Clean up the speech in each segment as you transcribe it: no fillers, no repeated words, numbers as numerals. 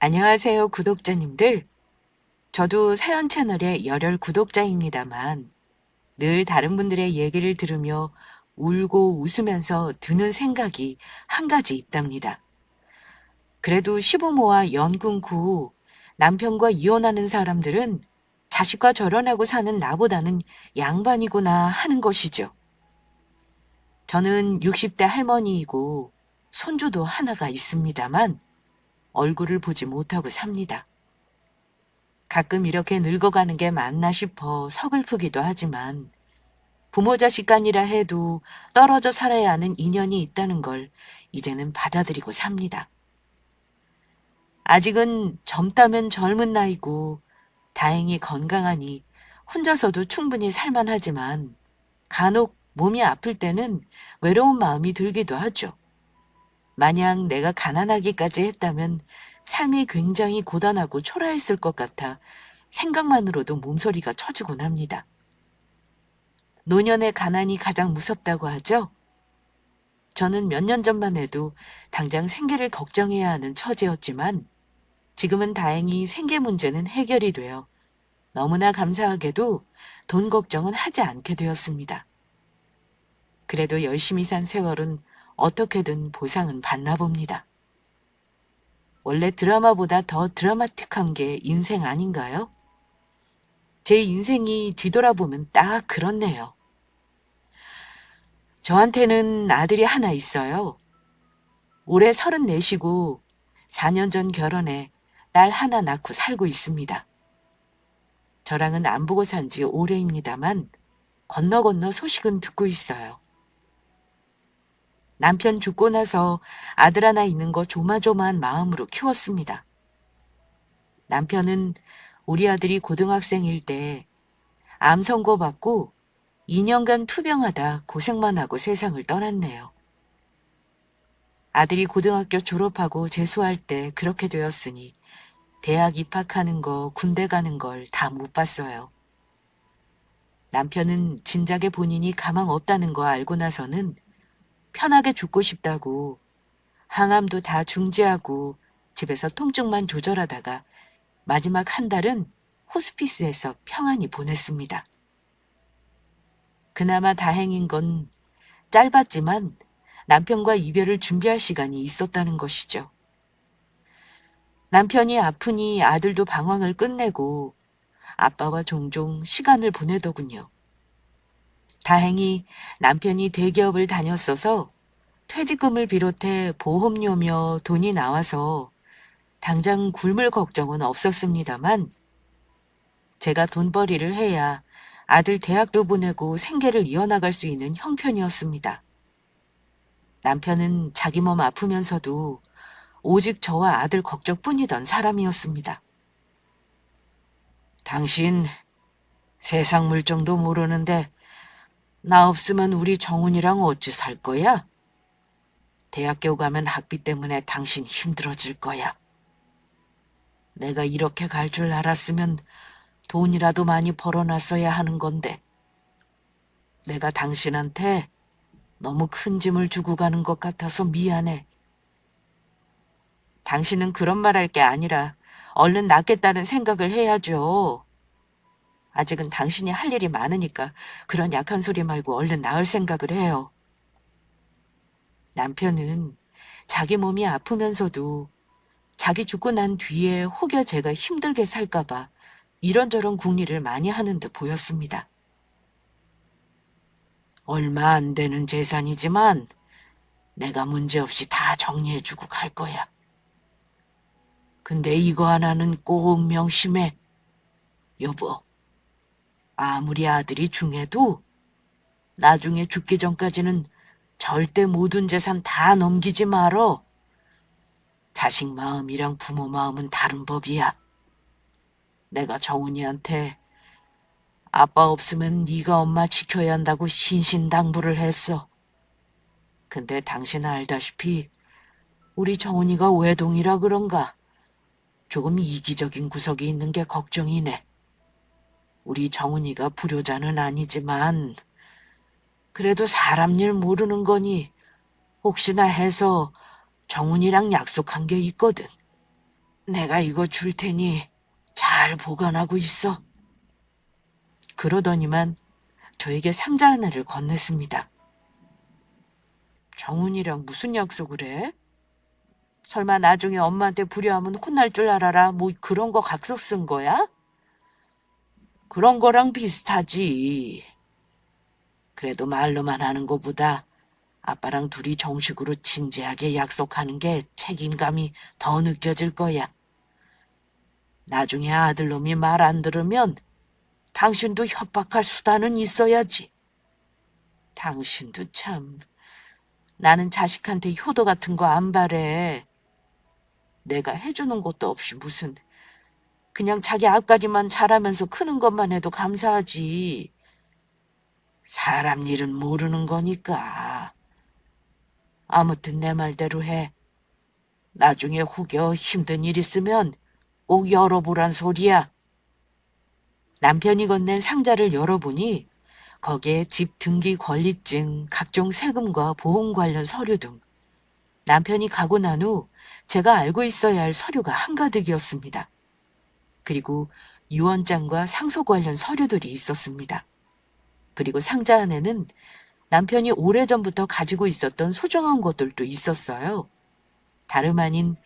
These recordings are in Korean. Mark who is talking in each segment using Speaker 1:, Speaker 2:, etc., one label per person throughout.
Speaker 1: 안녕하세요, 구독자님들. 저도 사연 채널의 열혈 구독자입니다만 늘 다른 분들의 얘기를 들으며 울고 웃으면서 드는 생각이 한 가지 있답니다. 그래도 시부모와 연 끊고 남편과 이혼하는 사람들은 자식과 결혼하고 사는 나보다는 양반이구나 하는 것이죠. 저는 60대 할머니이고 손주도 하나가 있습니다만 얼굴을 보지 못하고 삽니다. 가끔 이렇게 늙어가는 게 맞나 싶어 서글프기도 하지만 부모 자식 간이라 해도 떨어져 살아야 하는 인연이 있다는 걸 이제는 받아들이고 삽니다. 아직은 젊다면 젊은 나이고 다행히 건강하니 혼자서도 충분히 살만하지만 간혹 몸이 아플 때는 외로운 마음이 들기도 하죠. 만약 내가 가난하기까지 했다면 삶이 굉장히 고단하고 초라했을 것 같아 생각만으로도 몸소리가 쳐지곤 합니다. 노년의 가난이 가장 무섭다고 하죠? 저는 몇 년 전만 해도 당장 생계를 걱정해야 하는 처지였지만 지금은 다행히 생계 문제는 해결이 되어 너무나 감사하게도 돈 걱정은 하지 않게 되었습니다. 그래도 열심히 산 세월은 어떻게든 보상은 받나 봅니다. 원래 드라마보다 더 드라마틱한 게 인생 아닌가요? 제 인생이 뒤돌아보면 딱 그렇네요. 저한테는 아들이 하나 있어요. 올해 34이고 4년 전 결혼해 딸 하나 낳고 살고 있습니다. 저랑은 안 보고 산지 오래입니다만 건너 소식은 듣고 있어요. 남편 죽고 나서 아들 하나 있는 거 조마조마한 마음으로 키웠습니다. 남편은 우리 아들이 고등학생일 때 암 선고받고 2년간 투병하다 고생만 하고 세상을 떠났네요. 아들이 고등학교 졸업하고 재수할 때 그렇게 되었으니 대학 입학하는 거, 군대 가는 걸 다 못 봤어요. 남편은 진작에 본인이 가망 없다는 거 알고 나서는 편하게 죽고 싶다고 항암도 다 중지하고 집에서 통증만 조절하다가 마지막 한 달은 호스피스에서 평안히 보냈습니다. 그나마 다행인 건 짧았지만 남편과 이별을 준비할 시간이 있었다는 것이죠. 남편이 아프니 아들도 방황을 끝내고 아빠와 종종 시간을 보내더군요. 다행히 남편이 대기업을 다녔어서 퇴직금을 비롯해 보험료며 돈이 나와서 당장 굶을 걱정은 없었습니다만 제가 돈벌이를 해야 아들 대학도 보내고 생계를 이어나갈 수 있는 형편이었습니다. 남편은 자기 몸 아프면서도 오직 저와 아들 걱정뿐이던 사람이었습니다. 당신 세상 물정도 모르는데 나 없으면 우리 정훈이랑 어찌 살 거야? 대학교 가면 학비 때문에 당신 힘들어질 거야. 내가 이렇게 갈 줄 알았으면 돈이라도 많이 벌어놨어야 하는 건데 내가 당신한테 너무 큰 짐을 주고 가는 것 같아서 미안해. 당신은 그런 말 할 게 아니라 얼른 낫겠다는 생각을 해야죠. 아직은 당신이 할 일이 많으니까 그런 약한 소리 말고 얼른 나을 생각을 해요. 남편은 자기 몸이 아프면서도 자기 죽고 난 뒤에 혹여 제가 힘들게 살까봐 이런저런 궁리를 많이 하는 듯 보였습니다. 얼마 안 되는 재산이지만 내가 문제없이 다 정리해주고 갈 거야. 근데 이거 하나는 꼭 명심해. 여보, 아무리 아들이 중해도 나중에 죽기 전까지는 절대 모든 재산 다 넘기지 말어. 자식 마음이랑 부모 마음은 다른 법이야. 내가 정훈이한테 아빠 없으면 네가 엄마 지켜야 한다고 신신당부를 했어. 근데 당신 알다시피 우리 정훈이가 외동이라 그런가 조금 이기적인 구석이 있는 게 걱정이네. 우리 정훈이가 불효자는 아니지만 그래도 사람 일 모르는 거니 혹시나 해서 정훈이랑 약속한 게 있거든. 내가 이거 줄 테니 잘 보관하고 있어. 그러더니만 저에게 상자 하나를 건넸습니다. 정훈이랑 무슨 약속을 해? 설마 나중에 엄마한테 불효하면 혼날 줄 알아라. 뭐 그런 거 각서 쓴 거야? 그런 거랑 비슷하지. 그래도 말로만 하는 거보다 아빠랑 둘이 정식으로 진지하게 약속하는 게 책임감이 더 느껴질 거야. 나중에 아들놈이 말 안 들으면 당신도 협박할 수단은 있어야지. 당신도 참. 나는 자식한테 효도 같은 거 안 바래. 내가 해주는 것도 없이 무슨 그냥 자기 앞가림만 잘하면서 크는 것만 해도 감사하지. 사람 일은 모르는 거니까. 아무튼 내 말대로 해. 나중에 혹여 힘든 일 있으면 꼭 열어보란 소리야. 남편이 건넨 상자를 열어보니 거기에 집 등기 권리증, 각종 세금과 보험 관련 서류 등 남편이 가고 난 후 제가 알고 있어야 할 서류가 한가득이었습니다. 그리고 유언장과 상속 관련 서류들이 있었습니다. 그리고 상자 안에는 남편이 오래전부터 가지고 있었던 소중한 것들도 있었어요. 다름 아닌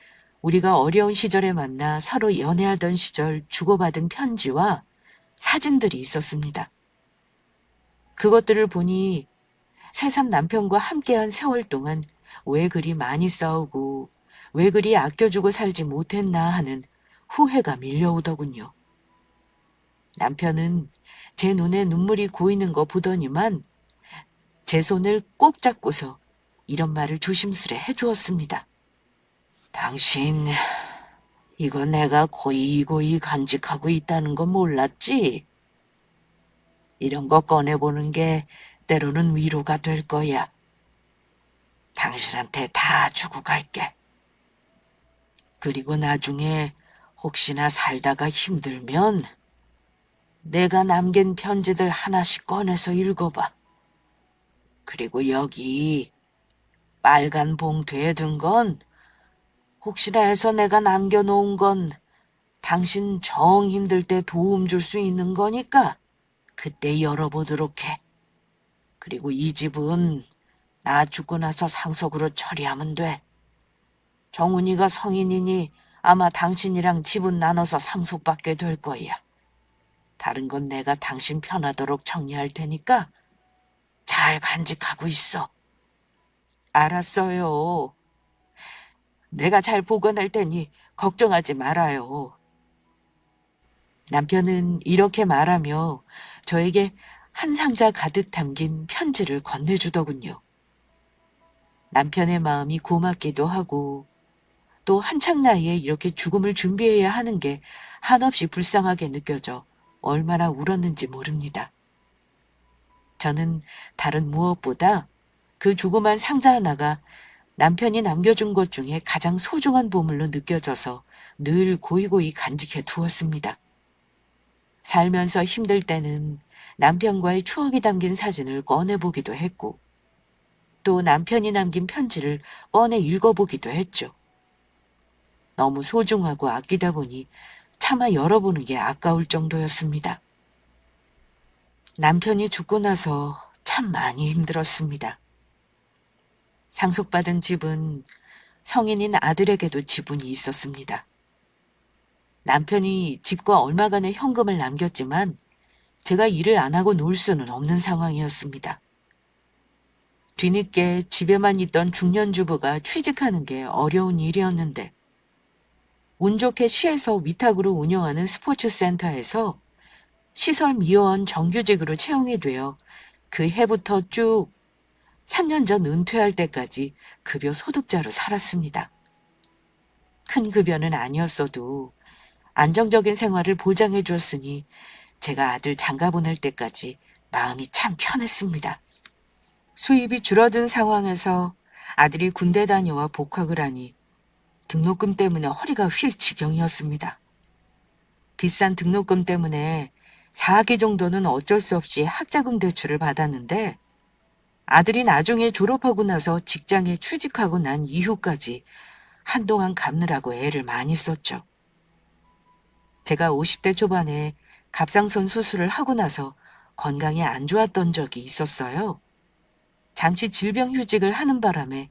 Speaker 1: 우리가 어려운 시절에 만나 서로 연애하던 시절 주고받은 편지와 사진들이 있었습니다. 그것들을 보니 새삼 남편과 함께한 세월 동안 왜 그리 많이 싸우고 왜 그리 아껴주고 살지 못했나 하는 후회가 밀려오더군요. 남편은 제 눈에 눈물이 고이는 거 보더니만 제 손을 꼭 잡고서 이런 말을 조심스레 해주었습니다. 당신, 이거 내가 고이고이 간직하고 있다는 거 몰랐지? 이런 거 꺼내보는 게 때로는 위로가 될 거야. 당신한테 다 주고 갈게. 그리고 나중에 혹시나 살다가 힘들면 내가 남긴 편지들 하나씩 꺼내서 읽어봐. 그리고 여기 빨간 봉투에 든 건 혹시나 해서 내가 남겨놓은 건 당신 정 힘들 때 도움 줄 수 있는 거니까 그때 열어보도록 해. 그리고 이 집은 나 죽고 나서 상속으로 처리하면 돼. 정훈이가 성인이니 아마 당신이랑 집은 나눠서 상속받게 될 거야. 다른 건 내가 당신 편하도록 정리할 테니까 잘 간직하고 있어. 알았어요. 내가 잘 보관할 테니 걱정하지 말아요. 남편은 이렇게 말하며 저에게 한 상자 가득 담긴 편지를 건네주더군요. 남편의 마음이 고맙기도 하고 또 한창 나이에 이렇게 죽음을 준비해야 하는 게 한없이 불쌍하게 느껴져 얼마나 울었는지 모릅니다. 저는 다른 무엇보다 그 조그만 상자 하나가 남편이 남겨준 것 중에 가장 소중한 보물로 느껴져서 늘 고이고이 간직해 두었습니다. 살면서 힘들 때는 남편과의 추억이 담긴 사진을 꺼내보기도 했고 또 남편이 남긴 편지를 꺼내 읽어보기도 했죠. 너무 소중하고 아끼다 보니 차마 열어보는 게 아까울 정도였습니다. 남편이 죽고 나서 참 많이 힘들었습니다. 상속받은 집은 성인인 아들에게도 지분이 있었습니다. 남편이 집과 얼마간의 현금을 남겼지만 제가 일을 안 하고 놀 수는 없는 상황이었습니다. 뒤늦게 집에만 있던 중년주부가 취직하는 게 어려운 일이었는데 운 좋게 시에서 위탁으로 운영하는 스포츠센터에서 시설미화원 정규직으로 채용이 되어 그 해부터 쭉 3년 전 은퇴할 때까지 급여 소득자로 살았습니다. 큰 급여는 아니었어도 안정적인 생활을 보장해 줬으니 제가 아들 장가 보낼 때까지 마음이 참 편했습니다. 수입이 줄어든 상황에서 아들이 군대 다녀와 복학을 하니 등록금 때문에 허리가 휠 지경이었습니다. 비싼 등록금 때문에 4학기 정도는 어쩔 수 없이 학자금 대출을 받았는데 아들이 나중에 졸업하고 나서 직장에 취직하고 난 이후까지 한동안 갚느라고 애를 많이 썼죠. 제가 50대 초반에 갑상선 수술을 하고 나서 건강이 안 좋았던 적이 있었어요. 잠시 질병휴직을 하는 바람에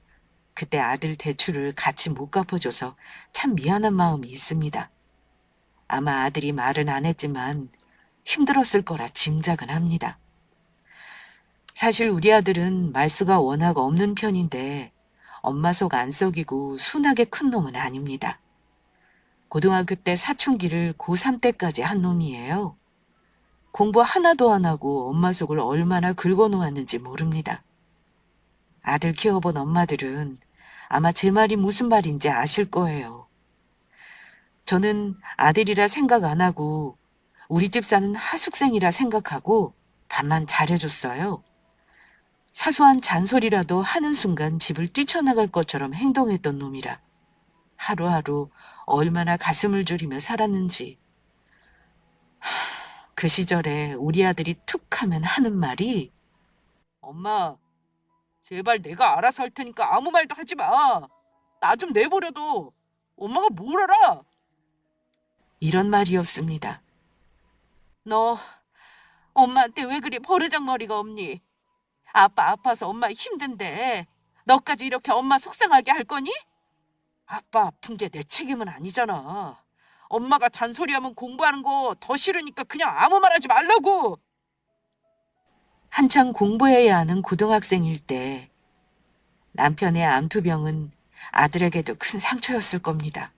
Speaker 1: 그때 아들 대출을 같이 못 갚아줘서 참 미안한 마음이 있습니다. 아마 아들이 말은 안 했지만 힘들었을 거라 짐작은 합니다. 사실 우리 아들은 말수가 워낙 없는 편인데 엄마 속 안 썩이고 순하게 큰 놈은 아닙니다. 고등학교 때 사춘기를 고3 때까지 한 놈이에요. 공부 하나도 안 하고 엄마 속을 얼마나 긁어놓았는지 모릅니다. 아들 키워본 엄마들은 아마 제 말이 무슨 말인지 아실 거예요. 저는 아들이라 생각 안 하고 우리 집 사는 하숙생이라 생각하고 반만 잘해줬어요. 사소한 잔소리라도 하는 순간 집을 뛰쳐나갈 것처럼 행동했던 놈이라 하루하루 얼마나 가슴을 졸이며 살았는지. 그 시절에 우리 아들이 툭 하면 하는 말이 엄마, 제발 내가 알아서 할 테니까 아무 말도 하지 마. 나 좀 내버려둬. 엄마가 뭘 알아? 이런 말이었습니다. 너 엄마한테 왜 그리 버르장머리가 없니? 아빠 아파서 엄마 힘든데 너까지 이렇게 엄마 속상하게 할 거니? 아빠 아픈 게 내 책임은 아니잖아. 엄마가 잔소리하면 공부하는 거 더 싫으니까 그냥 아무 말 하지 말라고. 한창 공부해야 하는 고등학생일 때 남편의 암투병은 아들에게도 큰 상처였을 겁니다.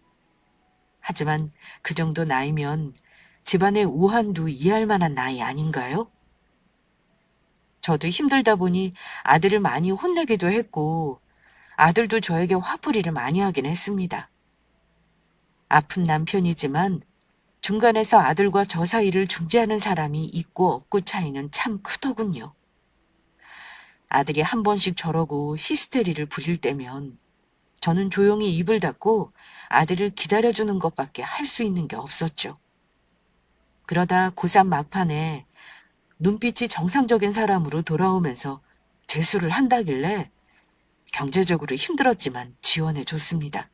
Speaker 1: 하지만 그 정도 나이면 집안의 우환도 이해할 만한 나이 아닌가요? 저도 힘들다 보니 아들을 많이 혼내기도 했고 아들도 저에게 화풀이를 많이 하긴 했습니다. 아픈 남편이지만 중간에서 아들과 저 사이를 중재하는 사람이 있고 없고 차이는 참 크더군요. 아들이 한 번씩 저러고 히스테리를 부릴 때면 저는 조용히 입을 닫고 아들을 기다려주는 것밖에 할 수 있는 게 없었죠. 그러다 고3 막판에 눈빛이 정상적인 사람으로 돌아오면서 재수를 한다길래 경제적으로 힘들었지만 지원해 줬습니다.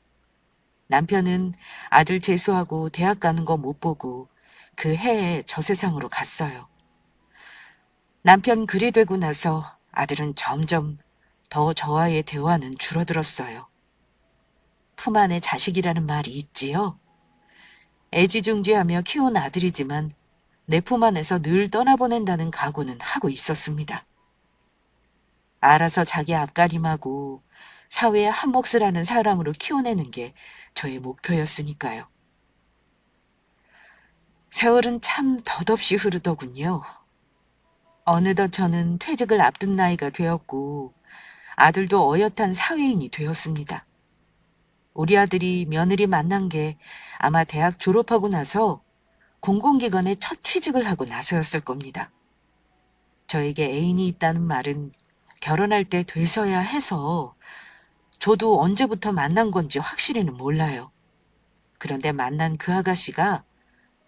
Speaker 1: 남편은 아들 재수하고 대학 가는 거 못 보고 그 해에 저 세상으로 갔어요. 남편 글이 되고 나서 아들은 점점 더 저와의 대화는 줄어들었어요. 품 안에 자식이라는 말이 있지요. 애지중지하며 키운 아들이지만 내 품 안에서 늘 떠나보낸다는 각오는 하고 있었습니다. 알아서 자기 앞가림하고 사회의 한 몫을 하는 사람으로 키워내는 게 저의 목표였으니까요. 세월은 참 덧없이 흐르더군요. 어느덧 저는 퇴직을 앞둔 나이가 되었고 아들도 어엿한 사회인이 되었습니다. 우리 아들이 며느리 만난 게 아마 대학 졸업하고 나서 공공기관에 첫 취직을 하고 나서였을 겁니다. 저에게 애인이 있다는 말은 결혼할 때 돼서야 해서 저도 언제부터 만난 건지 확실히는 몰라요. 그런데 만난 그 아가씨가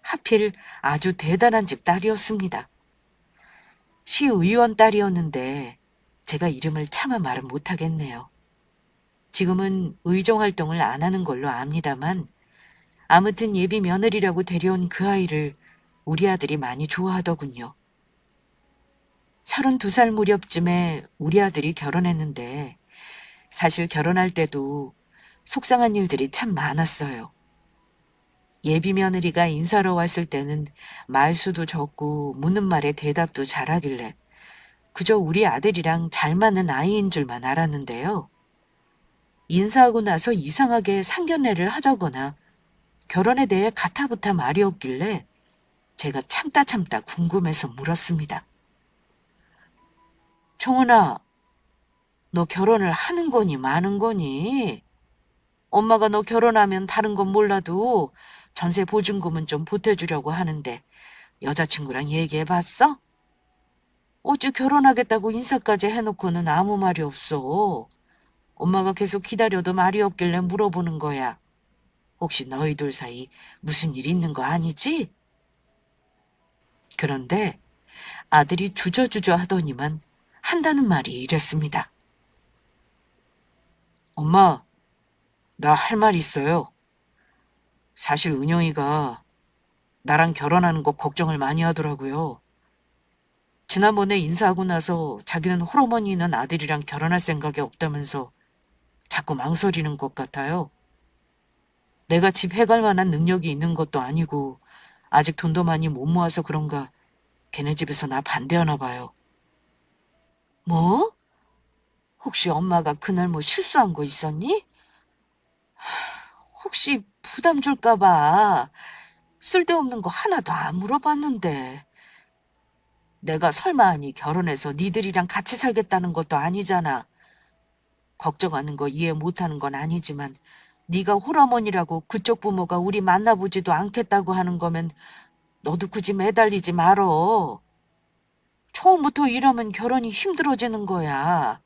Speaker 1: 하필 아주 대단한 집 딸이었습니다. 시의원 딸이었는데 제가 이름을 차마 말은 못하겠네요. 지금은 의정 활동을 안 하는 걸로 압니다만 아무튼 예비 며느리라고 데려온 그 아이를 우리 아들이 많이 좋아하더군요. 32살 무렵쯤에 우리 아들이 결혼했는데 사실 결혼할 때도 속상한 일들이 참 많았어요. 예비 며느리가 인사로 왔을 때는 말수도 적고 묻는 말에 대답도 잘하길래 그저 우리 아들이랑 잘 맞는 아이인 줄만 알았는데요. 인사하고 나서 이상하게 상견례를 하자거나 결혼에 대해 가타부타 말이 없길래 제가 참다 궁금해서 물었습니다. 종은아, 너 결혼을 하는 거니 마는 거니? 엄마가 너 결혼하면 다른 건 몰라도 전세 보증금은 좀 보태주려고 하는데 여자친구랑 얘기해봤어? 어찌 결혼하겠다고 인사까지 해놓고는 아무 말이 없어. 엄마가 계속 기다려도 말이 없길래 물어보는 거야. 혹시 너희 둘 사이 무슨 일 있는 거 아니지? 그런데 아들이 주저주저 하더니만 한다는 말이 이랬습니다. 엄마, 나 할 말 있어요. 사실 은영이가 나랑 결혼하는 거 걱정을 많이 하더라고요. 지난번에 인사하고 나서 자기는 홀어머니 있는 아들이랑 결혼할 생각이 없다면서 자꾸 망설이는 것 같아요. 내가 집 해갈 만한 능력이 있는 것도 아니고 아직 돈도 많이 못 모아서 그런가 걔네 집에서 나 반대하나 봐요. 뭐? 혹시 엄마가 그날 뭐 실수한 거 있었니? 혹시 부담 줄까 봐 쓸데없는 거 하나도 안 물어봤는데. 내가 설마 하니 결혼해서 니들이랑 같이 살겠다는 것도 아니잖아. 걱정하는 거 이해 못하는 건 아니지만 네가 홀어머니라고 그쪽 부모가 우리 만나보지도 않겠다고 하는 거면 너도 굳이 매달리지 말어. 처음부터 이러면 결혼이 힘들어지는 거야.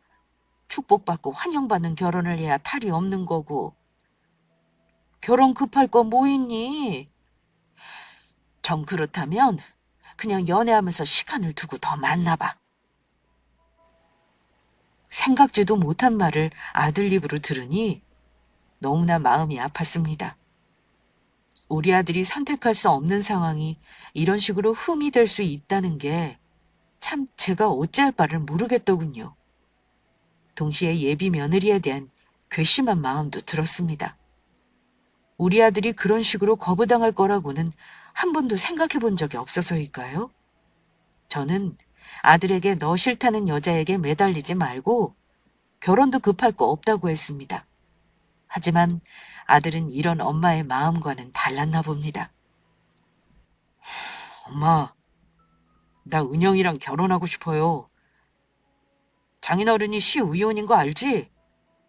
Speaker 1: 축복받고 환영받는 결혼을 해야 탈이 없는 거고. 결혼 급할 거 뭐 있니? 정 그렇다면 그냥 연애하면서 시간을 두고 더 만나봐. 생각지도 못한 말을 아들 입으로 들으니 너무나 마음이 아팠습니다. 우리 아들이 선택할 수 없는 상황이 이런 식으로 흠이 될 수 있다는 게 참 제가 어찌할 바를 모르겠더군요. 동시에 예비 며느리에 대한 괘씸한 마음도 들었습니다. 우리 아들이 그런 식으로 거부당할 거라고는 한 번도 생각해 본 적이 없어서일까요? 저는 아들에게 너 싫다는 여자에게 매달리지 말고 결혼도 급할 거 없다고 했습니다. 하지만 아들은 이런 엄마의 마음과는 달랐나 봅니다. 엄마, 나 은영이랑 결혼하고 싶어요. 장인어른이 시의원인 거 알지?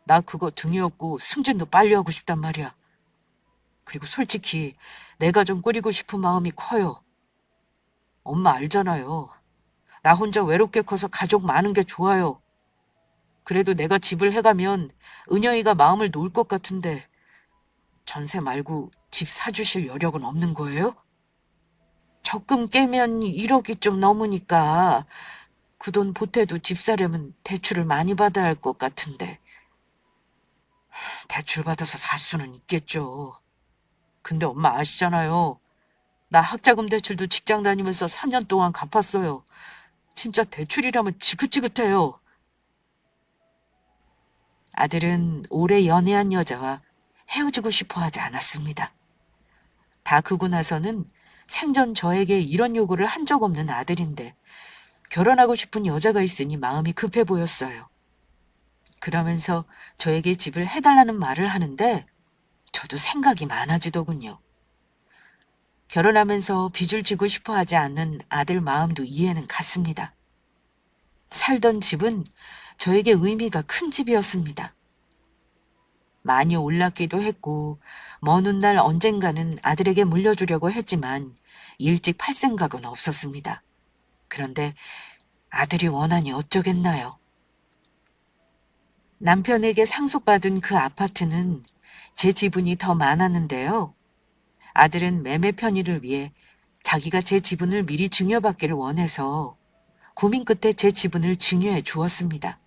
Speaker 1: 나 그거 등이 없고 승진도 빨리 하고 싶단 말이야. 그리고 솔직히 내가 좀 꾸리고 싶은 마음이 커요. 엄마 알잖아요. 나 혼자 외롭게 커서 가족 많은 게 좋아요. 그래도 내가 집을 해가면 은영이가 마음을 놓을 것 같은데 전세 말고 집 사주실 여력은 없는 거예요? 적금 깨면 1억이 좀 넘으니까 그 돈 보태도 집 사려면 대출을 많이 받아야 할 것 같은데. 대출 받아서 살 수는 있겠죠. 근데 엄마 아시잖아요. 나 학자금 대출도 직장 다니면서 3년 동안 갚았어요. 진짜 대출이라면 지긋지긋해요. 아들은 오래 연애한 여자와 헤어지고 싶어 하지 않았습니다. 다 크고 나서는 생전 저에게 이런 요구를 한 적 없는 아들인데 결혼하고 싶은 여자가 있으니 마음이 급해 보였어요. 그러면서 저에게 집을 해달라는 말을 하는데 저도 생각이 많아지더군요. 결혼하면서 빚을 지고 싶어 하지 않는 아들 마음도 이해는 갔습니다. 살던 집은 저에게 의미가 큰 집이었습니다. 많이 올랐기도 했고 먼 훗날 언젠가는 아들에게 물려주려고 했지만 일찍 팔 생각은 없었습니다. 그런데 아들이 원하니 어쩌겠나요? 남편에게 상속받은 그 아파트는 제 지분이 더 많았는데요. 아들은 매매 편의를 위해 자기가 제 지분을 미리 증여받기를 원해서 고민 끝에 제 지분을 증여해 주었습니다.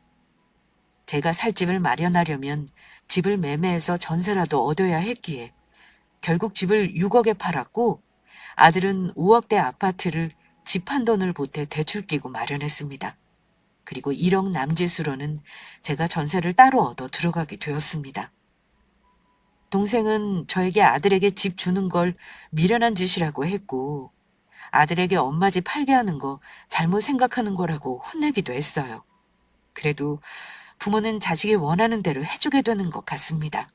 Speaker 1: 제가 살 집을 마련하려면 집을 매매해서 전세라도 얻어야 했기에 결국 집을 6억에 팔았고 아들은 5억대 아파트를 집 한 돈을 보태 대출 끼고 마련했습니다. 그리고 1억 남짓으로는 제가 전세를 따로 얻어 들어가게 되었습니다. 동생은 저에게 아들에게 집 주는 걸 미련한 짓이라고 했고 아들에게 엄마 집 팔게 하는 거 잘못 생각하는 거라고 혼내기도 했어요. 그래도 부모는 자식이 원하는 대로 해주게 되는 것 같습니다.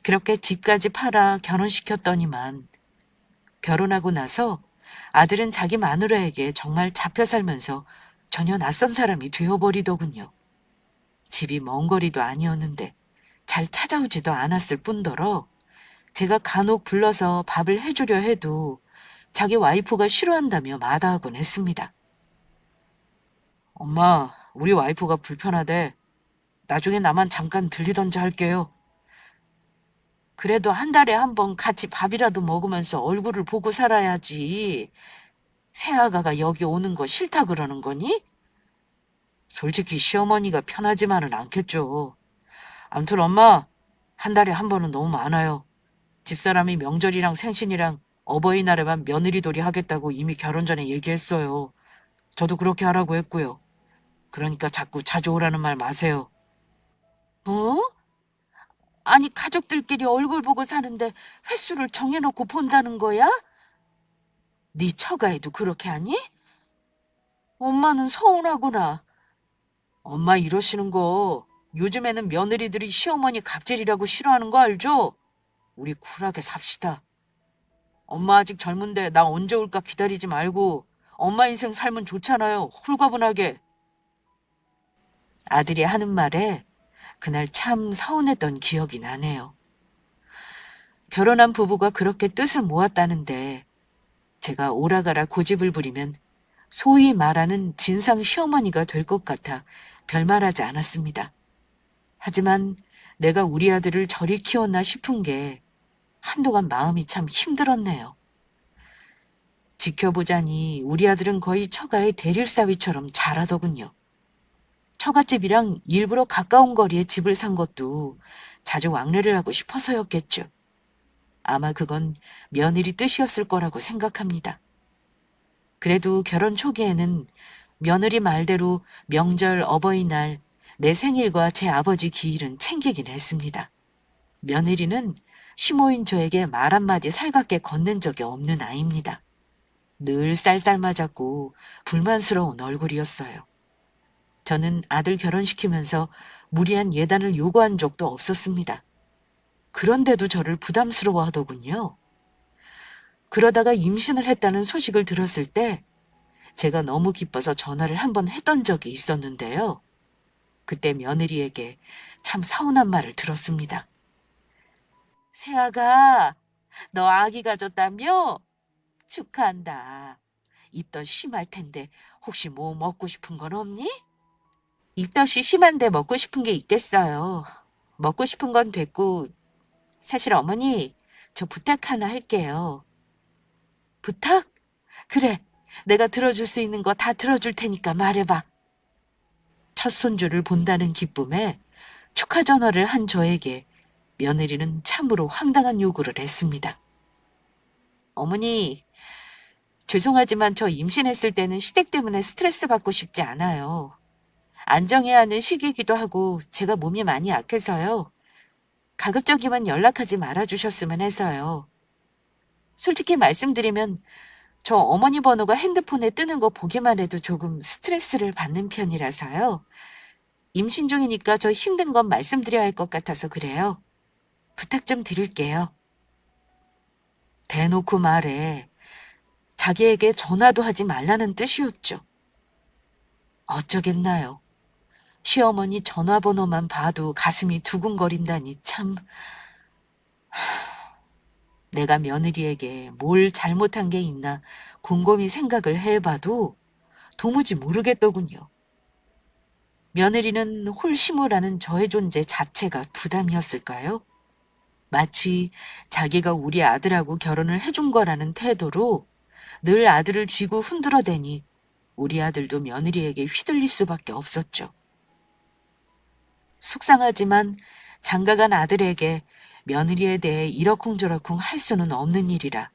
Speaker 1: 그렇게 집까지 팔아 결혼시켰더니만 결혼하고 나서 아들은 자기 마누라에게 정말 잡혀 살면서 전혀 낯선 사람이 되어버리더군요. 집이 먼 거리도 아니었는데 잘 찾아오지도 않았을 뿐더러 제가 간혹 불러서 밥을 해주려 해도 자기 와이프가 싫어한다며 마다하곤 했습니다. 엄마, 우리 와이프가 불편하대. 나중에 나만 잠깐 들리던지 할게요. 그래도 한 달에 한 번 같이 밥이라도 먹으면서 얼굴을 보고 살아야지. 새아가가 여기 오는 거 싫다 그러는 거니? 솔직히 시어머니가 편하지만은 않겠죠. 암튼 엄마, 한 달에 한 번은 너무 많아요. 집사람이 명절이랑 생신이랑 어버이날에만 며느리돌이 하겠다고 이미 결혼 전에 얘기했어요. 저도 그렇게 하라고 했고요. 그러니까 자꾸 자주 오라는 말 마세요. 뭐? 아니, 가족들끼리 얼굴 보고 사는데 횟수를 정해놓고 본다는 거야? 네 처가에도 그렇게 하니? 엄마는 서운하구나. 엄마 이러시는 거 요즘에는 며느리들이 시어머니 갑질이라고 싫어하는 거 알죠? 우리 쿨하게 삽시다. 엄마 아직 젊은데 나 언제 올까 기다리지 말고 엄마 인생 살면 좋잖아요. 홀가분하게. 아들이 하는 말에 그날 참 서운했던 기억이 나네요. 결혼한 부부가 그렇게 뜻을 모았다는데 제가 오라가라 고집을 부리면 소위 말하는 진상 시어머니가 될 것 같아 별말하지 않았습니다. 하지만 내가 우리 아들을 저리 키웠나 싶은 게 한동안 마음이 참 힘들었네요. 지켜보자니 우리 아들은 거의 처가의 대릴사위처럼 잘하더군요. 처갓집이랑 일부러 가까운 거리에 집을 산 것도 자주 왕래를 하고 싶어서였겠죠. 아마 그건 며느리 뜻이었을 거라고 생각합니다. 그래도 결혼 초기에는 며느리 말대로 명절, 어버이날, 내 생일과 제 아버지 기일은 챙기긴 했습니다. 며느리는 시모인 저에게 말 한마디 살갑게 건넨 적이 없는 아이입니다. 늘 쌀쌀맞았고 불만스러운 얼굴이었어요. 저는 아들 결혼시키면서 무리한 예단을 요구한 적도 없었습니다. 그런데도 저를 부담스러워 하더군요. 그러다가 임신을 했다는 소식을 들었을 때 제가 너무 기뻐서 전화를 한번 했던 적이 있었는데요. 그때 며느리에게 참 서운한 말을 들었습니다. 새아가, 너 아기 가졌다며? 축하한다. 입덧 심할 텐데 혹시 뭐 먹고 싶은 건 없니? 입덧이 심한데 먹고 싶은 게 있겠어요. 먹고 싶은 건 됐고 사실 어머니 저 부탁 하나 할게요. 부탁? 그래. 내가 들어줄 수 있는 거 다 들어줄 테니까 말해봐. 첫 손주를 본다는 기쁨에 축하 전화를 한 저에게 며느리는 참으로 황당한 요구를 했습니다. 어머니, 죄송하지만 저 임신했을 때는 시댁 때문에 스트레스 받고 싶지 않아요. 안정해야 하는 시기이기도 하고 제가 몸이 많이 약해서요. 가급적이면 연락하지 말아주셨으면 해서요. 솔직히 말씀드리면 저 어머니 번호가 핸드폰에 뜨는 거 보기만 해도 조금 스트레스를 받는 편이라서요. 임신 중이니까 저 힘든 건 말씀드려야 할 것 같아서 그래요. 부탁 좀 드릴게요. 대놓고 말해 자기에게 전화도 하지 말라는 뜻이었죠. 어쩌겠나요. 시어머니 전화번호만 봐도 가슴이 두근거린다니 참. 내가 며느리에게 뭘 잘못한 게 있나 곰곰이 생각을 해봐도 도무지 모르겠더군요. 며느리는 홀심으라는 저의 존재 자체가 부담이었을까요? 마치 자기가 우리 아들하고 결혼을 해준 거라는 태도로 늘 아들을 쥐고 흔들어대니 우리 아들도 며느리에게 휘둘릴 수밖에 없었죠. 속상하지만 장가간 아들에게 며느리에 대해 이러쿵저러쿵 할 수는 없는 일이라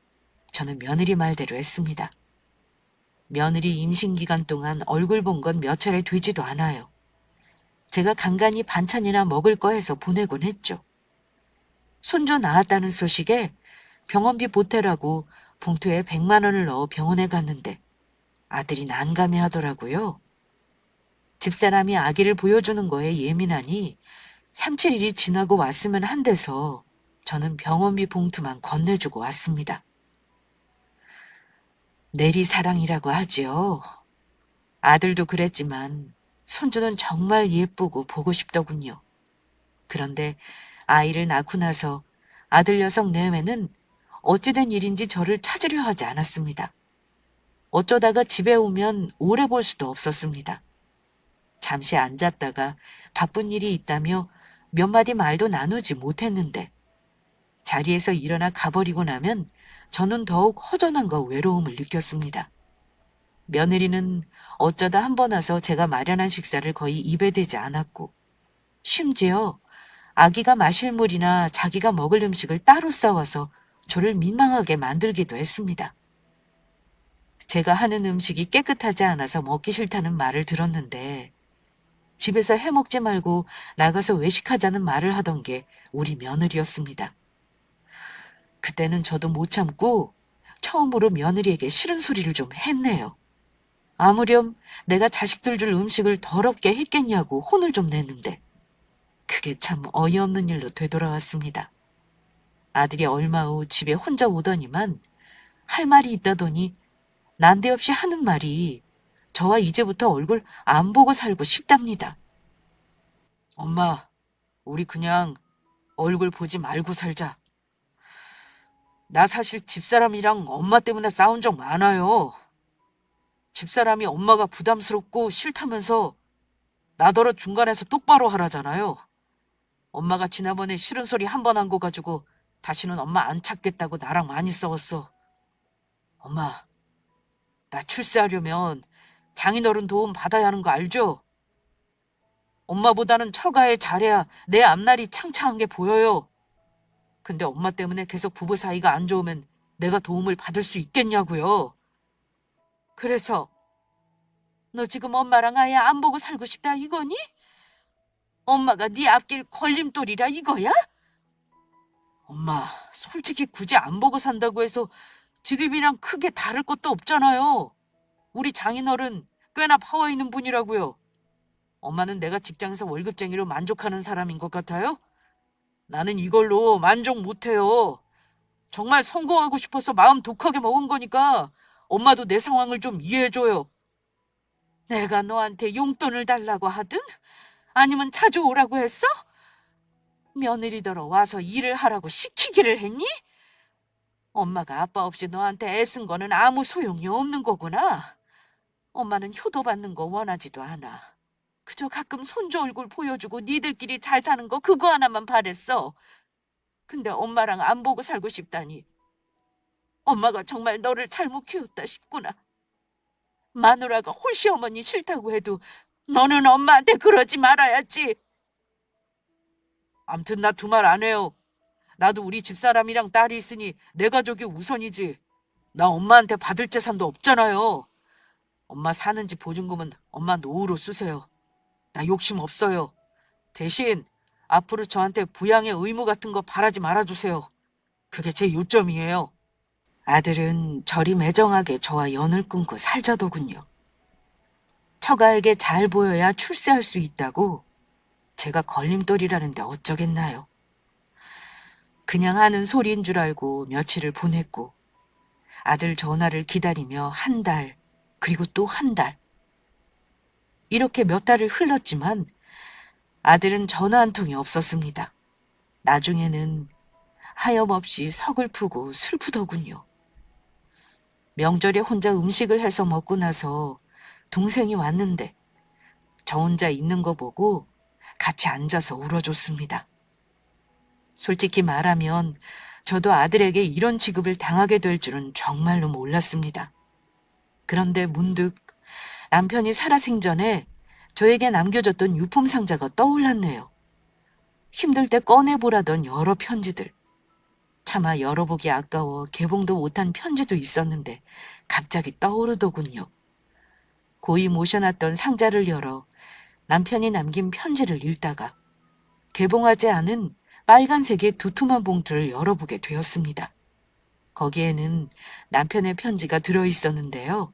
Speaker 1: 저는 며느리 말대로 했습니다. 며느리 임신 기간 동안 얼굴 본 건 몇 차례 되지도 않아요. 제가 간간히 반찬이나 먹을 거 해서 보내곤 했죠. 손주 낳았다는 소식에 병원비 보태라고 봉투에 100만 원을 넣어 병원에 갔는데 아들이 난감해 하더라고요. 집사람이 아기를 보여주는 거에 예민하니 3, 7일이 지나고 왔으면 한데서 저는 병원비 봉투만 건네주고 왔습니다. 내리사랑이라고 하지요. 아들도 그랬지만 손주는 정말 예쁘고 보고 싶더군요. 그런데 아이를 낳고 나서 아들 녀석 내외는 어찌된 일인지 저를 찾으려 하지 않았습니다. 어쩌다가 집에 오면 오래 볼 수도 없었습니다. 잠시 앉았다가 바쁜 일이 있다며 몇 마디 말도 나누지 못했는데 자리에서 일어나 가버리고 나면 저는 더욱 허전함과 외로움을 느꼈습니다. 며느리는 어쩌다 한 번 와서 제가 마련한 식사를 거의 입에 대지 않았고 심지어 아기가 마실 물이나 자기가 먹을 음식을 따로 싸와서 저를 민망하게 만들기도 했습니다. 제가 하는 음식이 깨끗하지 않아서 먹기 싫다는 말을 들었는데 집에서 해먹지 말고 나가서 외식하자는 말을 하던 게 우리 며느리였습니다. 그때는 저도 못 참고 처음으로 며느리에게 싫은 소리를 좀 했네요. 아무렴 내가 자식들 줄 음식을 더럽게 했겠냐고 혼을 좀 냈는데 그게 참 어이없는 일로 되돌아왔습니다. 아들이 얼마 후 집에 혼자 오더니만 할 말이 있다더니 난데없이 하는 말이 저와 이제부터 얼굴 안 보고 살고 싶답니다. 엄마, 우리 그냥 얼굴 보지 말고 살자. 나 사실 집사람이랑 엄마 때문에 싸운 적 많아요. 집사람이 엄마가 부담스럽고 싫다면서 나더러 중간에서 똑바로 하라잖아요. 엄마가 지난번에 싫은 소리 한 번 한 거 가지고 다시는 엄마 안 찾겠다고 나랑 많이 싸웠어. 엄마, 나 출세하려면 장인어른 도움 받아야 하는 거 알죠? 엄마보다는 처가에 잘해야 내 앞날이 창창한 게 보여요. 근데 엄마 때문에 계속 부부 사이가 안 좋으면 내가 도움을 받을 수 있겠냐고요. 그래서 너 지금 엄마랑 아예 안 보고 살고 싶다 이거니? 엄마가 네 앞길 걸림돌이라 이거야? 엄마, 솔직히 굳이 안 보고 산다고 해서 지금이랑 크게 다를 것도 없잖아요. 우리 장인어른 꽤나 파워 있는 분이라고요. 엄마는 내가 직장에서 월급쟁이로 만족하는 사람인 것 같아요? 나는 이걸로 만족 못해요. 정말 성공하고 싶어서 마음 독하게 먹은 거니까 엄마도 내 상황을 좀 이해해줘요. 내가 너한테 용돈을 달라고 하든 아니면 자주 오라고 했어? 며느리더러 와서 일을 하라고 시키기를 했니? 엄마가 아빠 없이 너한테 애쓴 거는 아무 소용이 없는 거구나. 엄마는 효도받는 거 원하지도 않아. 그저 가끔 손주 얼굴 보여주고 니들끼리 잘 사는 거 그거 하나만 바랬어. 근데 엄마랑 안 보고 살고 싶다니. 엄마가 정말 너를 잘못 키웠다 싶구나. 마누라가 홀씨 어머니 싫다고 해도 너는 엄마한테 그러지 말아야지. 암튼 나 두 말 안 해요. 나도 우리 집사람이랑 딸이 있으니 내 가족이 우선이지. 나 엄마한테 받을 재산도 없잖아요. 엄마 사는 집 보증금은 엄마 노후로 쓰세요. 나 욕심 없어요. 대신 앞으로 저한테 부양의 의무 같은 거 바라지 말아주세요. 그게 제 요점이에요. 아들은 저리 매정하게 저와 연을 끊고 살자더군요. 처가에게 잘 보여야 출세할 수 있다고 제가 걸림돌이라는데 어쩌겠나요. 그냥 하는 소리인 줄 알고 며칠을 보냈고 아들 전화를 기다리며 한 달, 그리고 또 한 달. 이렇게 몇 달을 흘렀지만 아들은 전화 한 통이 없었습니다. 나중에는 하염없이 서글프고 슬프더군요. 명절에 혼자 음식을 해서 먹고 나서 동생이 왔는데 저 혼자 있는 거 보고 같이 앉아서 울어줬습니다. 솔직히 말하면 저도 아들에게 이런 취급을 당하게 될 줄은 정말로 몰랐습니다. 그런데 문득 남편이 살아생전에 저에게 남겨줬던 유품 상자가 떠올랐네요. 힘들 때 꺼내보라던 여러 편지들. 차마 열어보기 아까워 개봉도 못한 편지도 있었는데 갑자기 떠오르더군요. 고이 모셔놨던 상자를 열어 남편이 남긴 편지를 읽다가 개봉하지 않은 빨간색의 두툼한 봉투를 열어보게 되었습니다. 거기에는 남편의 편지가 들어있었는데요.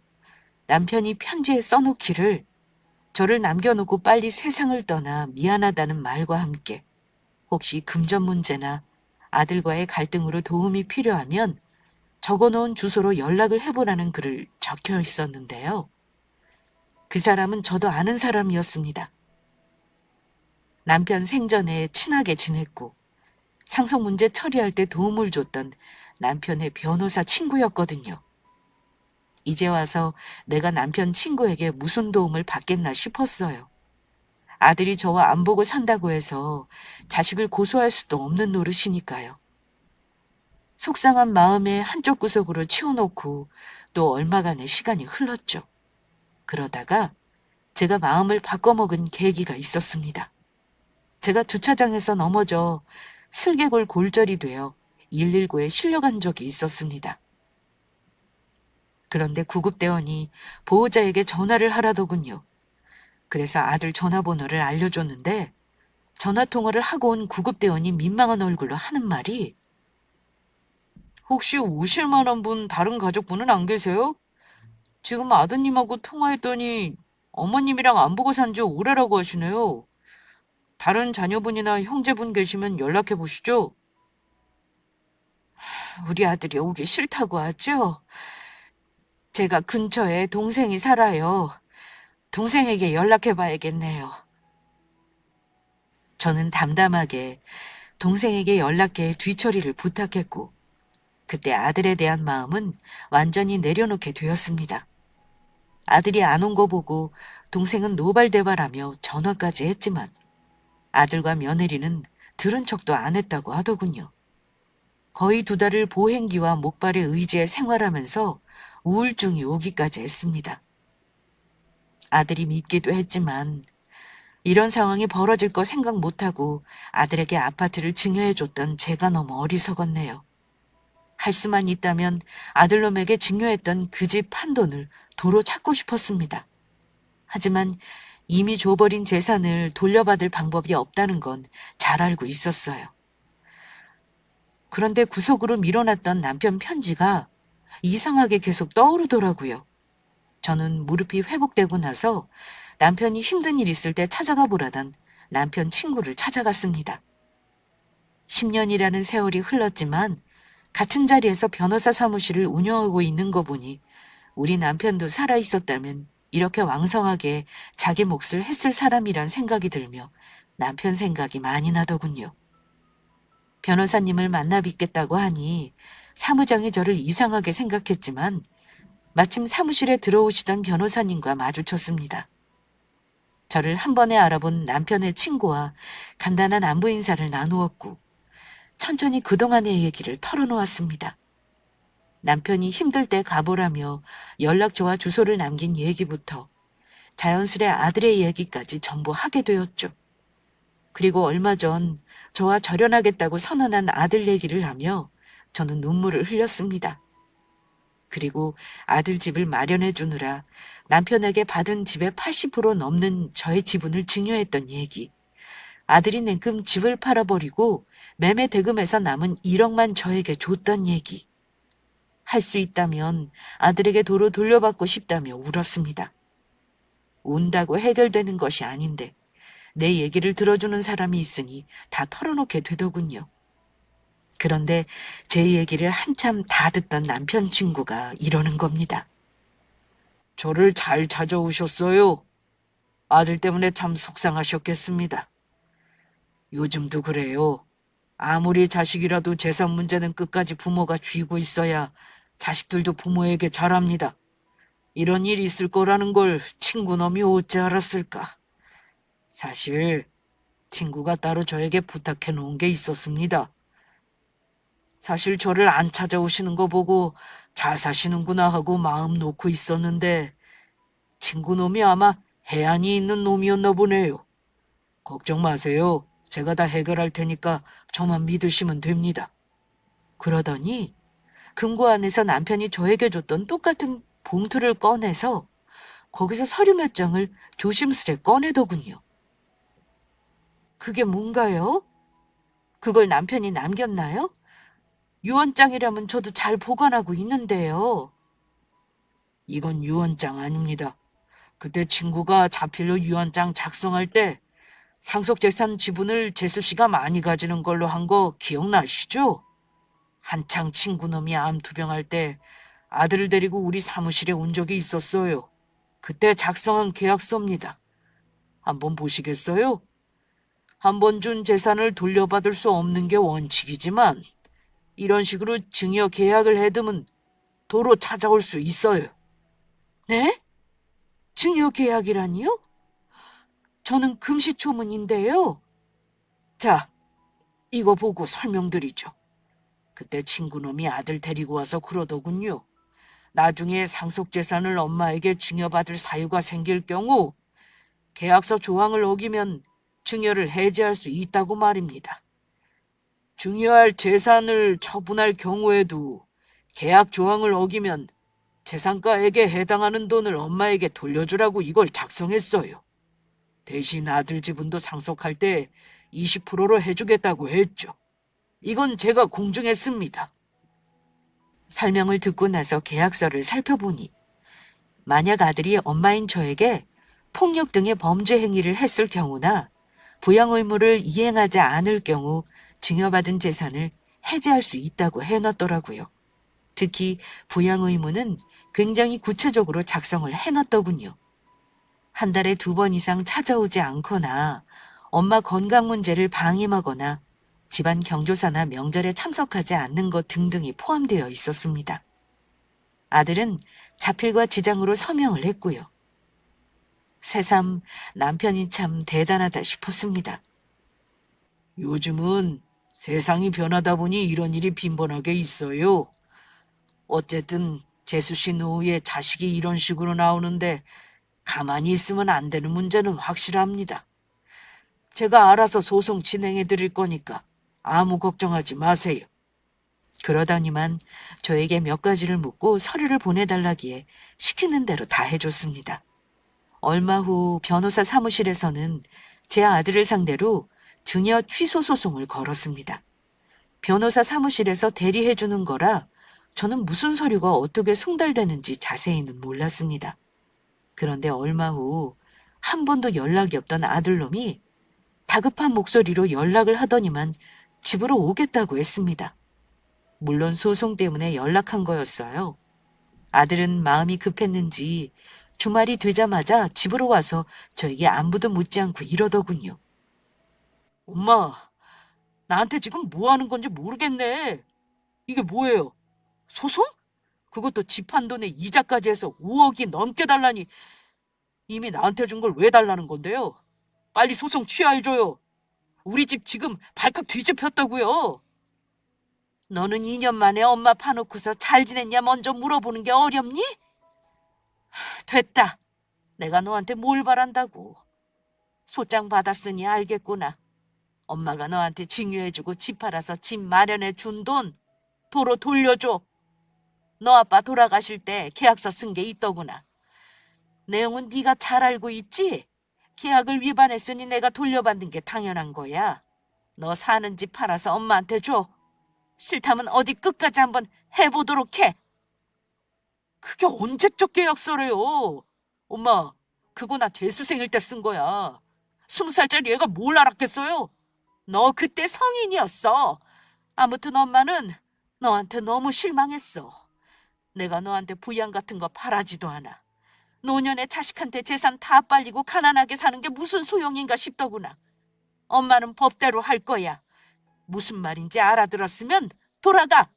Speaker 1: 남편이 편지에 써놓기를 저를 남겨놓고 빨리 세상을 떠나 미안하다는 말과 함께 혹시 금전 문제나 아들과의 갈등으로 도움이 필요하면 적어놓은 주소로 연락을 해보라는 글을 적혀 있었는데요. 그 사람은 저도 아는 사람이었습니다. 남편 생전에 친하게 지냈고 상속 문제 처리할 때 도움을 줬던 남편의 변호사 친구였거든요. 이제 와서 내가 남편 친구에게 무슨 도움을 받겠나 싶었어요. 아들이 저와 안 보고 산다고 해서 자식을 고소할 수도 없는 노릇이니까요. 속상한 마음에 한쪽 구석으로 치워놓고 또 얼마간의 시간이 흘렀죠. 그러다가 제가 마음을 바꿔먹은 계기가 있었습니다. 제가 주차장에서 넘어져 슬개골 골절이 되어 119에 실려간 적이 있었습니다. 그런데 구급대원이 보호자에게 전화를 하라더군요. 그래서 아들 전화번호를 알려줬는데 전화통화를 하고 온 구급대원이 민망한 얼굴로 하는 말이 혹시 오실 만한 분 다른 가족분은 안 계세요? 지금 아드님하고 통화했더니 어머님이랑 안 보고 산지 오래라고 하시네요. 다른 자녀분이나 형제분 계시면 연락해 보시죠. 우리 아들이 오기 싫다고 하죠? 제가 근처에 동생이 살아요. 동생에게 연락해 봐야겠네요. 저는 담담하게 동생에게 연락해 뒤처리를 부탁했고 그때 아들에 대한 마음은 완전히 내려놓게 되었습니다. 아들이 안 온 거 보고 동생은 노발대발하며 전화까지 했지만 아들과 며느리는 들은 척도 안 했다고 하더군요. 거의 2달을 보행기와 목발의 의지에 생활하면서 우울증이 오기까지 했습니다. 아들이 밉기도 했지만 이런 상황이 벌어질 거 생각 못하고 아들에게 아파트를 증여해줬던 제가 너무 어리석었네요. 할 수만 있다면 아들놈에게 증여했던 그 집 판돈을 도로 찾고 싶었습니다. 하지만 이미 줘버린 재산을 돌려받을 방법이 없다는 건 잘 알고 있었어요. 그런데 구석으로 밀어놨던 남편 편지가 이상하게 계속 떠오르더라고요. 저는 무릎이 회복되고 나서 남편이 힘든 일 있을 때 찾아가 보라던 남편 친구를 찾아갔습니다. 10년이라는 세월이 흘렀지만 같은 자리에서 변호사 사무실을 운영하고 있는 거 보니 우리 남편도 살아있었다면 이렇게 왕성하게 자기 몫을 했을 사람이란 생각이 들며 남편 생각이 많이 나더군요. 변호사님을 만나 뵙겠다고 하니 사무장이 저를 이상하게 생각했지만 마침 사무실에 들어오시던 변호사님과 마주쳤습니다. 저를 한 번에 알아본 남편의 친구와 간단한 안부 인사를 나누었고 천천히 그동안의 얘기를 털어놓았습니다. 남편이 힘들 때 가보라며 연락처와 주소를 남긴 얘기부터 자연스레 아들의 얘기까지 전부 하게 되었죠. 그리고 얼마 전 저와 절연하겠다고 선언한 아들 얘기를 하며 저는 눈물을 흘렸습니다. 그리고 아들 집을 마련해 주느라 남편에게 받은 집의 80% 넘는 저의 지분을 증여했던 얘기. 아들이 냉큼 집을 팔아버리고 매매 대금에서 남은 1억만 저에게 줬던 얘기. 할 수 있다면 아들에게 도로 돌려받고 싶다며 울었습니다. 운다고 해결되는 것이 아닌데 내 얘기를 들어주는 사람이 있으니 다 털어놓게 되더군요. 그런데 제 얘기를 한참 다 듣던 남편 친구가 이러는 겁니다. 저를 잘 찾아오셨어요. 아들 때문에 참 속상하셨겠습니다. 요즘도 그래요. 아무리 자식이라도 재산 문제는 끝까지 부모가 쥐고 있어야 자식들도 부모에게 잘합니다. 이런 일이 있을 거라는 걸 친구놈이 어찌 알았을까. 사실 친구가 따로 저에게 부탁해 놓은 게 있었습니다. 사실 저를 안 찾아오시는 거 보고 잘 사시는구나 하고 마음 놓고 있었는데 친구놈이 아마 해안이 있는 놈이었나 보네요. 걱정 마세요. 제가 다 해결할 테니까 저만 믿으시면 됩니다. 그러더니 금고 안에서 남편이 저에게 줬던 똑같은 봉투를 꺼내서 거기서 서류 몇 장을 조심스레 꺼내더군요. 그게 뭔가요? 그걸 남편이 남겼나요? 유언장이라면 저도 잘 보관하고 있는데요. 이건 유언장 아닙니다. 그때 친구가 자필로 유언장 작성할 때 상속재산 지분을 재수 씨가 많이 가지는 걸로 한 거 기억나시죠? 한창 친구놈이 암투병할 때 아들을 데리고 우리 사무실에 온 적이 있었어요. 그때 작성한 계약서입니다. 한번 보시겠어요? 한 번 준 재산을 돌려받을 수 없는 게 원칙이지만 이런 식으로 증여 계약을 해두면 도로 찾아올 수 있어요. 네? 증여 계약이라니요? 저는 금시초문인데요. 자, 이거 보고 설명드리죠. 그때 친구놈이 아들 데리고 와서 그러더군요. 나중에 상속재산을 엄마에게 증여받을 사유가 생길 경우 계약서 조항을 어기면 증여를 해지할 수 있다고 말입니다. 증여할 재산을 처분할 경우에도 계약 조항을 어기면 재산가액에 해당하는 돈을 엄마에게 돌려주라고 이걸 작성했어요. 대신 아들 지분도 상속할 때 20%로 해주겠다고 했죠. 이건 제가 공증했습니다. 설명을 듣고 나서 계약서를 살펴보니 만약 아들이 엄마인 저에게 폭력 등의 범죄 행위를 했을 경우나 부양 의무를 이행하지 않을 경우 증여받은 재산을 해지할 수 있다고 해놨더라고요. 특히 부양 의무는 굉장히 구체적으로 작성을 해놨더군요. 한 달에 2번 이상 찾아오지 않거나 엄마 건강 문제를 방임하거나 집안 경조사나 명절에 참석하지 않는 것 등등이 포함되어 있었습니다. 아들은 자필과 지장으로 서명을 했고요. 새삼 남편이 참 대단하다 싶었습니다. 요즘은 세상이 변하다 보니 이런 일이 빈번하게 있어요. 어쨌든 재수 씨 노후에 자식이 이런 식으로 나오는데 가만히 있으면 안 되는 문제는 확실합니다. 제가 알아서 소송 진행해 드릴 거니까 아무 걱정하지 마세요. 그러더니만 저에게 몇 가지를 묻고 서류를 보내달라기에 시키는 대로 다 해줬습니다. 얼마 후 변호사 사무실에서는 제 아들을 상대로 증여 취소 소송을 걸었습니다. 변호사 사무실에서 대리해주는 거라 저는 무슨 서류가 어떻게 송달되는지 자세히는 몰랐습니다. 그런데 얼마 후 한 번도 연락이 없던 아들놈이 다급한 목소리로 연락을 하더니만 집으로 오겠다고 했습니다. 물론 소송 때문에 연락한 거였어요. 아들은 마음이 급했는지 주말이 되자마자 집으로 와서 저에게 안부도 묻지 않고 이러더군요. 엄마, 나한테 지금 뭐 하는 건지 모르겠네. 이게 뭐예요? 소송? 그것도 집 한 돈에 이자까지 해서 5억이 넘게 달라니 이미 나한테 준 걸 왜 달라는 건데요? 빨리 소송 취하해줘요. 우리 집 지금 발칵 뒤집혔다고요. 너는 2년 만에 엄마 파놓고서 잘 지냈냐 먼저 물어보는 게 어렵니? 됐다. 내가 너한테 뭘 바란다고. 소장 받았으니 알겠구나. 엄마가 너한테 증여해주고 집 팔아서 집 마련해 준 돈 도로 돌려줘. 너 아빠 돌아가실 때 계약서 쓴 게 있더구나. 내용은 네가 잘 알고 있지? 계약을 위반했으니 내가 돌려받는 게 당연한 거야. 너 사는 집 팔아서 엄마한테 줘. 싫다면 어디 끝까지 한번 해보도록 해. 그게 언제적 계약서래요? 엄마, 그거 나 재수생일 때 쓴 거야. 20살짜리 애가 뭘 알았겠어요? 너 그때 성인이었어. 아무튼 엄마는 너한테 너무 실망했어. 내가 너한테 부양 같은 거 바라지도 않아. 노년에 자식한테 재산 다 빨리고 가난하게 사는 게 무슨 소용인가 싶더구나. 엄마는 법대로 할 거야. 무슨 말인지 알아들었으면 돌아가.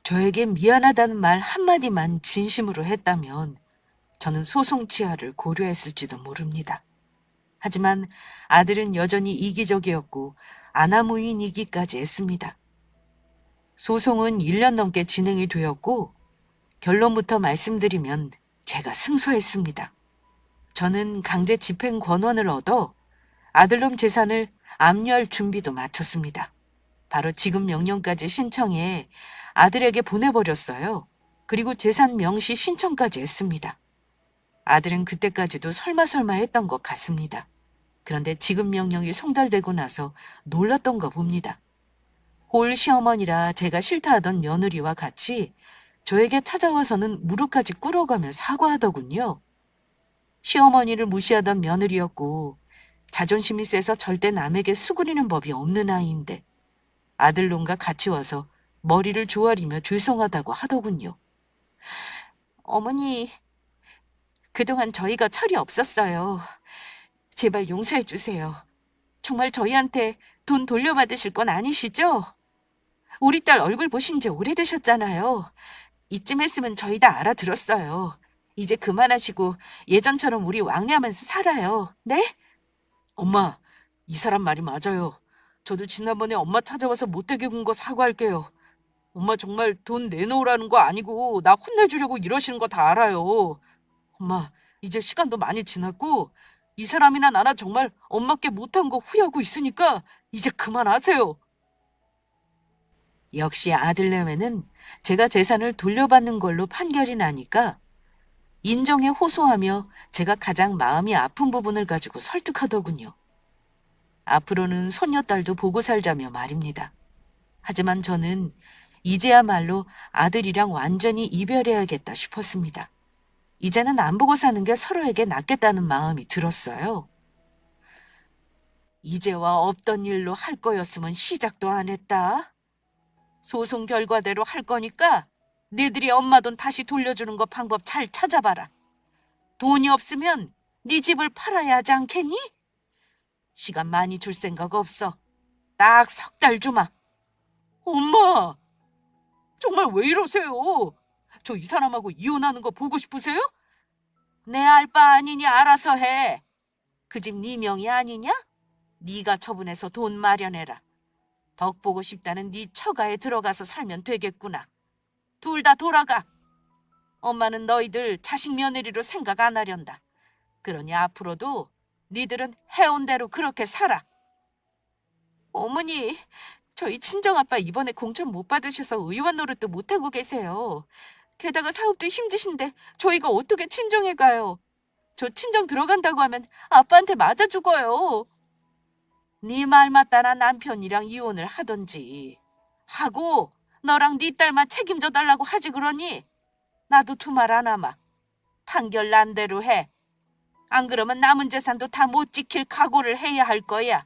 Speaker 1: 저에게 미안하다는 말 한마디만 진심으로 했다면 저는 소송 취하를 고려했을지도 모릅니다. 하지만 아들은 여전히 이기적이었고 아나무인이기까지 했습니다. 소송은 1년 넘게 진행이 되었고 결론부터 말씀드리면 제가 승소했습니다. 저는 강제 집행 권한을 얻어 아들놈 재산을 압류할 준비도 마쳤습니다. 바로 지급 명령까지 신청해 아들에게 보내버렸어요. 그리고 재산 명시 신청까지 했습니다. 아들은 그때까지도 설마 했던 것 같습니다. 그런데 지급 명령이 송달되고 나서 놀랐던가 봅니다. 홀 시어머니라 제가 싫다 하던 며느리와 같이 저에게 찾아와서는 무릎까지 꿇어가며 사과하더군요. 시어머니를 무시하던 며느리였고 자존심이 세서 절대 남에게 수그리는 법이 없는 아이인데 아들놈과 같이 와서 머리를 조아리며 죄송하다고 하더군요. 어머니, 그동안 저희가 철이 없었어요. 제발 용서해 주세요. 정말 저희한테 돈 돌려받으실 건 아니시죠? 우리 딸 얼굴 보신 지 오래되셨잖아요. 이쯤 했으면 저희 다 알아들었어요. 이제 그만하시고 예전처럼 우리 왕래하면서 살아요. 네? 엄마, 이 사람 말이 맞아요. 저도 지난번에 엄마 찾아와서 못되게 군 거 사과할게요. 엄마 정말 돈 내놓으라는 거 아니고 나 혼내주려고 이러시는 거 다 알아요. 엄마, 이제 시간도 많이 지났고 이 사람이나 나나 정말 엄마께 못한 거 후회하고 있으니까 이제 그만하세요. 역시 아들내외는 제가 재산을 돌려받는 걸로 판결이 나니까 인정에 호소하며 제가 가장 마음이 아픈 부분을 가지고 설득하더군요. 앞으로는 손녀딸도 보고 살자며 말입니다. 하지만 저는 이제야말로 아들이랑 완전히 이별해야겠다 싶었습니다. 이제는 안 보고 사는 게 서로에게 낫겠다는 마음이 들었어요. 이제와 없던 일로 할 거였으면 시작도 안 했다. 소송 결과대로 할 거니까 니들이 엄마 돈 다시 돌려주는 거 방법 잘 찾아봐라. 돈이 없으면 네 집을 팔아야 하지 않겠니? 시간 많이 줄 생각 없어. 딱 3달 주마. 엄마, 정말 왜 이러세요? 저 이 사람하고 이혼하는 거 보고 싶으세요? 내 알 바 아니니 알아서 해. 그 집 네 명이 아니냐? 네가 처분해서 돈 마련해라. 덕 보고 싶다는 네 처가에 들어가서 살면 되겠구나. 둘 다 돌아가. 엄마는 너희들 자식 며느리로 생각 안 하련다. 그러니 앞으로도 니들은 해온 대로 그렇게 살아. 어머니, 저희 친정아빠 이번에 공천 못 받으셔서 의원 노릇도 못하고 계세요. 게다가 사업도 힘드신데 저희가 어떻게 친정에 가요? 저 친정 들어간다고 하면 아빠한테 맞아 죽어요. 네 말 맞다나 남편이랑 이혼을 하던지 하고 너랑 네 딸만 책임져 달라고 하지 그러니 나도 두말 안 하마. 판결 난 대로 해. 안 그러면 남은 재산도 다 못 지킬 각오를 해야 할 거야.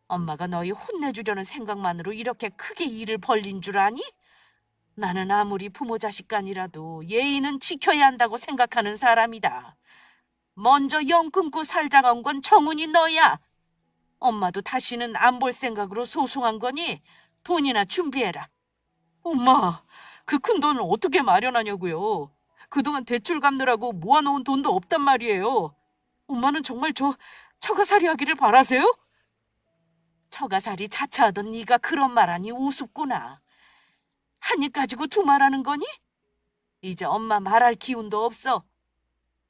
Speaker 1: 엄마가 너희 혼내주려는 생각만으로 이렇게 크게 일을 벌린 줄 아니? 나는 아무리 부모 자식 간이라도 예의는 지켜야 한다고 생각하는 사람이다. 먼저 영 끊고 살자가 온 건 정훈이 너야. 엄마도 다시는 안 볼 생각으로 소송한 거니 돈이나 준비해라. 엄마, 그 큰 돈을 어떻게 마련하냐고요. 그동안 대출 갚느라고 모아놓은 돈도 없단 말이에요. 엄마는 정말 저 처가살이 하기를 바라세요? 처가살이 자처하던 네가 그런 말하니 우습구나. 한 입 가지고 두 말하는 거니? 이제 엄마 말할 기운도 없어.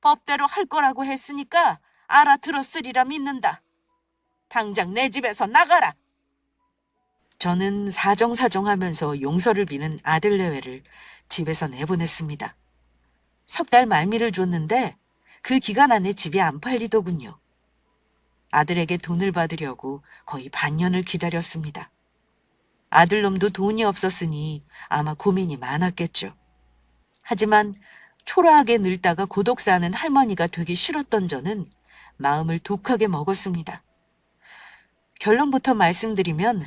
Speaker 1: 법대로 할 거라고 했으니까 알아들었으리라 믿는다. 당장 내 집에서 나가라. 저는 사정사정하면서 용서를 비는 아들 내외를 집에서 내보냈습니다. 3달 말미를 줬는데 그 기간 안에 집이 안 팔리더군요. 아들에게 돈을 받으려고 거의 반년을 기다렸습니다. 아들놈도 돈이 없었으니 아마 고민이 많았겠죠. 하지만 초라하게 늙다가 고독 사는 할머니가 되기 싫었던 저는 마음을 독하게 먹었습니다. 결론부터 말씀드리면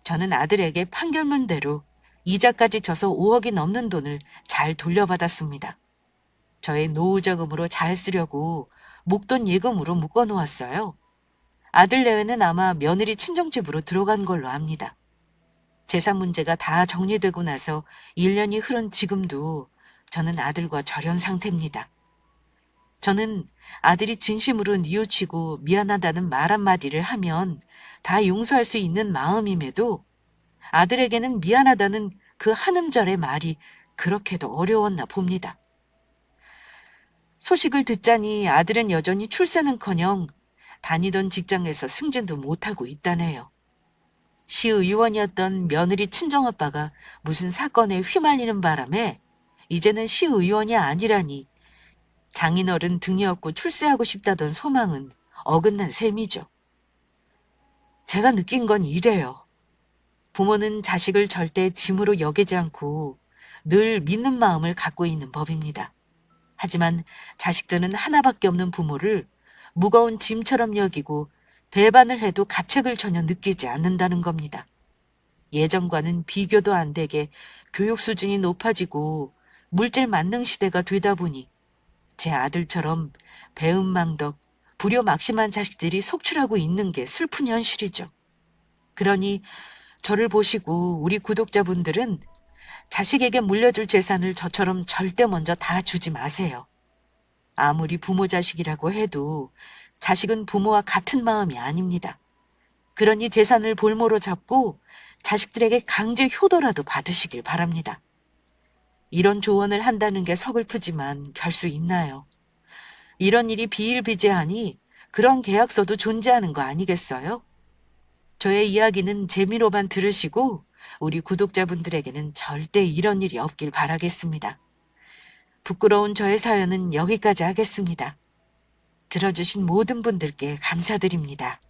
Speaker 1: 저는 아들에게 판결문대로 이자까지 져서 5억이 넘는 돈을 잘 돌려받았습니다. 저의 노후 자금으로 잘 쓰려고 목돈 예금으로 묶어놓았어요. 아들 내외는 아마 며느리 친정집으로 들어간 걸로 압니다. 재산 문제가 다 정리되고 나서 1년이 흐른 지금도 저는 아들과 절연 상태입니다. 저는 아들이 진심으로 뉘우치고 미안하다는 말 한마디를 하면 다 용서할 수 있는 마음임에도 아들에게는 미안하다는 그 한음절의 말이 그렇게도 어려웠나 봅니다. 소식을 듣자니 아들은 여전히 출세는커녕 다니던 직장에서 승진도 못하고 있다네요. 시의원이었던 며느리 친정아빠가 무슨 사건에 휘말리는 바람에 이제는 시의원이 아니라니 장인어른 등이 없고 출세하고 싶다던 소망은 어긋난 셈이죠. 제가 느낀 건 이래요. 부모는 자식을 절대 짐으로 여기지 않고 늘 믿는 마음을 갖고 있는 법입니다. 하지만 자식들은 하나밖에 없는 부모를 무거운 짐처럼 여기고 배반을 해도 가책을 전혀 느끼지 않는다는 겁니다. 예전과는 비교도 안 되게 교육 수준이 높아지고 물질 만능 시대가 되다 보니 제 아들처럼 배은망덕, 불효막심한 자식들이 속출하고 있는 게 슬픈 현실이죠. 그러니 저를 보시고 우리 구독자분들은 자식에게 물려줄 재산을 저처럼 절대 먼저 다 주지 마세요. 아무리 부모 자식이라고 해도 자식은 부모와 같은 마음이 아닙니다. 그러니 재산을 볼모로 잡고 자식들에게 강제 효도라도 받으시길 바랍니다. 이런 조언을 한다는 게 서글프지만 별 수 있나요? 이런 일이 비일비재하니 그런 계약서도 존재하는 거 아니겠어요? 저의 이야기는 재미로만 들으시고 우리 구독자분들에게는 절대 이런 일이 없길 바라겠습니다. 부끄러운 저의 사연은 여기까지 하겠습니다. 들어주신 모든 분들께 감사드립니다.